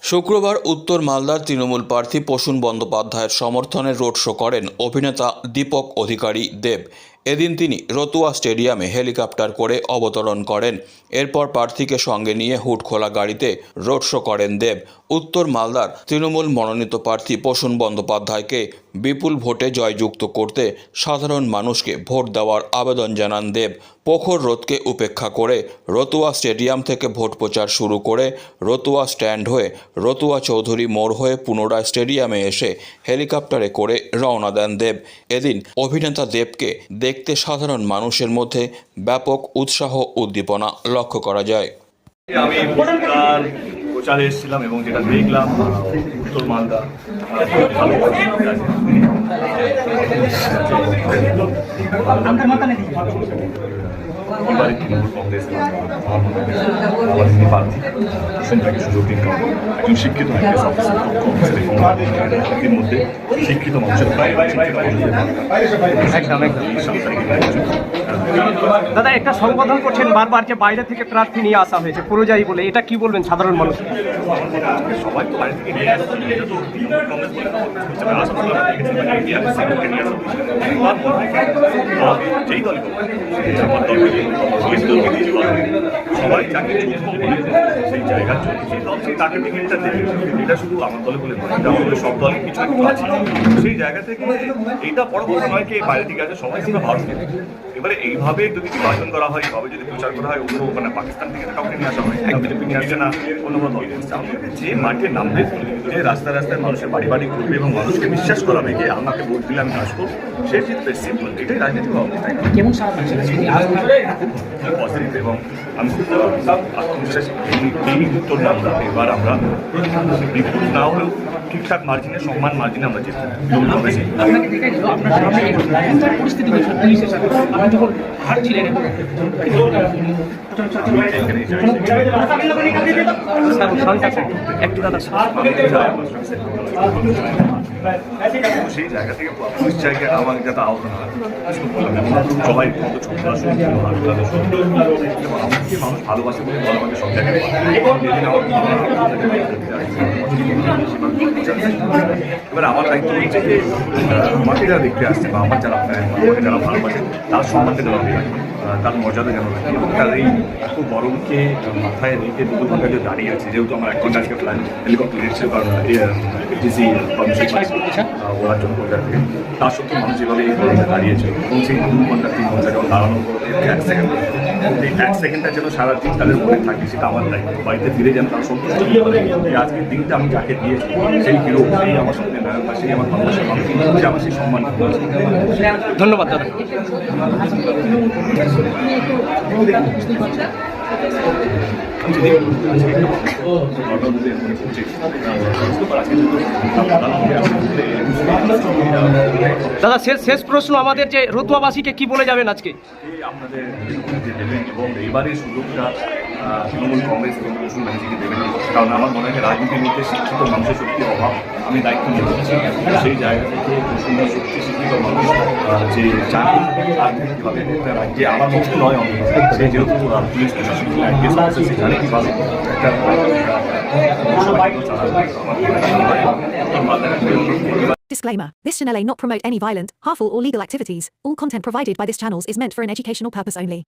শুক্রবার উত্তর মালদার তৃণমূল প্রার্থী প্রসূন বন্দ্যোপাধ্যায়ের সমর্থনে রোড শো করেন অভিনেতা দীপক অধিকারী দেব। এদিন তিনি রতুয়া স্টেডিয়ামে হেলিকপ্টার করে অবতরণ করেন। এরপর প্রার্থীকে সঙ্গে নিয়ে হুডখোলা গাড়িতে রোড শো করেন দেব। উত্তর মালদার তৃণমূল মনোনীত প্রার্থী প্রসূন বন্দ্যোপাধ্যায়কে বিপুল ভোটে জয়যুক্ত করতে সাধারণ মানুষকে ভোট দেওয়ার আবেদন জানান দেব। প্রখর রোদকে উপেক্ষা করে রতুয়া স্টেডিয়াম থেকে ভোট প্রচার শুরু করে রতুয়া স্ট্যান্ড হয়ে রতুয়া চৌধুরী মোড় হয়ে পুনরায় স্টেডিয়ামে এসে হেলিকপ্টারে করে রওনা দেন দেব। এদিন অভিনেতা দেবকে দেখতে সাধারণ মানুষের মধ্যে ব্যাপক উৎসাহ উদ্দীপনা লক্ষ্য করা যায়। আমি প্রচারে এসেছিলাম এবং যেটা দেখলাম উত্তর মালদা এবারে তৃণমূল কংগ্রেস প্রার্থী ভীষণটাকে সুযোগ দিন কারণ একজন শিক্ষিত আইপিএস অফিসার কংগ্রেসের মধ্যে শিক্ষিত মানুষের দাদা একটা সংবোধন করছেন বারবার যে বাইরে থেকে প্রার্থী নিয়ে আসা হয়েছে পুরোজাই বলে, এটা কি বলবেন সাধারণ মানুষ? সবাই তো বাইরে থেকে নিয়ে আসছে, এটা তো যেই দলই আমার সবাই যাকে সেই জায়গার জন্য সেই দল সেই তাকে টিকিটটা দেবে। এটা শুধু আমার দলে বলে নয়, এটা আমাদের সব দলে কিছু একটু আছে। সেই জায়গা থেকে এইটা বড় কথা নয় কি বাইরে থেকে আছে, সবাই আমরা ভারত। এবারে এইভাবে যদি নির্বাচন করা হয়, এইভাবে যদি প্রচার করা হয়, অন্য মানে পাকিস্তান থেকে কাউকে নিয়ে আসা হয়, বিজেপি নিয়ে আসে না, অন্য কোনো দল নিয়ে আসছে। আমাদেরকে যে মাঠে নামবে, যে রাস্তায় রাস্তায় মানুষের বাড়ি বাড়ি ঘুরবে এবং মানুষকে বিশ্বাস করাবে যে আমাকে ভোট দিলে আমি কাজ করবো, সে জিতবে। সিম্পল, এটাই রাজনীতি হওয়া উচিত। কেমন সারা পজিটিভ এবং আমি খুব আত্মবিশ্বাসী এই উত্তর মালদা এবার আমরা বিপুল না হলেও ঠিকঠাক মার্জিনে, সম্মান মার্জিনে আমরা জিতবো। পরিস্থিতি পুলিশের সাথে আপনি যখন হারছিলেন একটু দাদা সেই জায়গা থেকে জায়গায় আমার যাতে আহত না সবাই মানুষ ভালোবাসে বলে বলা আমাকে সব জায়গায়। এবার আমার দায়িত্ব হচ্ছে যে আমাকে যারা দেখতে আসছে বা আমার যারা আমাকে যারা ভালোবাসে তার সম্মানকে দেওয়া হবে, তার মর্যাদা যেন রাখে এবং তার এই এত গরমকে মাথায় রেখে দুটো ঘন্টা যে দাঁড়িয়ে আছে, যেহেতু আমার 1 ঘন্টা আজকে প্ল্যান হেলিকপ্টার এসেছে কারণ ডিসি পারমিশন ওনার জন্য কলকাতা থেকে, তার সত্ত্বেও মানুষ যেভাবে এই গরমে দাঁড়িয়েছে এবং সেই 2 ঘন্টা 3 ঘন্টা যখন দাঁড়ানোর পর 1 সেকেন্ড, এই 1 সেকেন্ডটা যেন সারাদিন তাদের মনে থাকে, সেটা আমার দায়িত্ব। বাড়িতে ফিরে যেন তারা সন্তুষ্ট যে আজকের দিনটা আমি যাকে দিয়েছি সেই হিরো, সেই আমার সঙ্গে নায়ক বা সেই আমার ভালোবাসার মানুষ, যে আমার সেই সম্মান। ধন্যবাদ দাদা। দাদা শেষ প্রশ্ন আমাদের, যে রতুয়াবাসীকে কি বলে যাবেন আজকে? আপনাদের যে দেবেন এবং এইবারের সুযোগটা তৃণমূল কংগ্রেস এবং প্রসূন ব্যানার্জিকে দেবেন, কারণ আমার মনে হয় রাজনীতির মধ্যে শিক্ষিত মানুষের শক্তির অভাব। আমি দায়িত্ব নিয়ে নিচ্ছি সেই জায়গা থেকে প্রসূন শক্তি শিক্ষিত মানুষ যে জানি কীভাবে একটা রাজ্যে আমার মতো নয় অনেক, সে যেহেতু পুলিশ প্রশাসন আইপিএস অফিসার, সে জানে কীভাবে একটা Disclaimer. This channel may not promote any violent, harmful or legal activities. All content provided by this channel is meant for an educational purpose only.